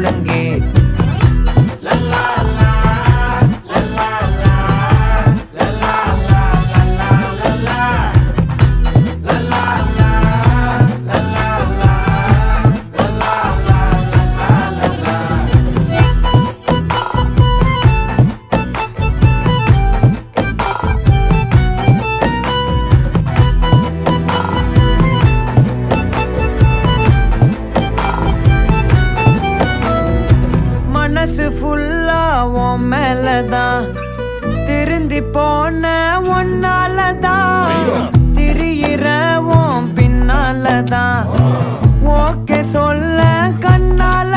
ஒழுங்கே மனசு ஃபுல்லா உன் மேலதான் திருந்தி போன ஒன்னாலதான் திரியிற உன் பின்னாலதான் ஓகே சொல்ல கண்ணால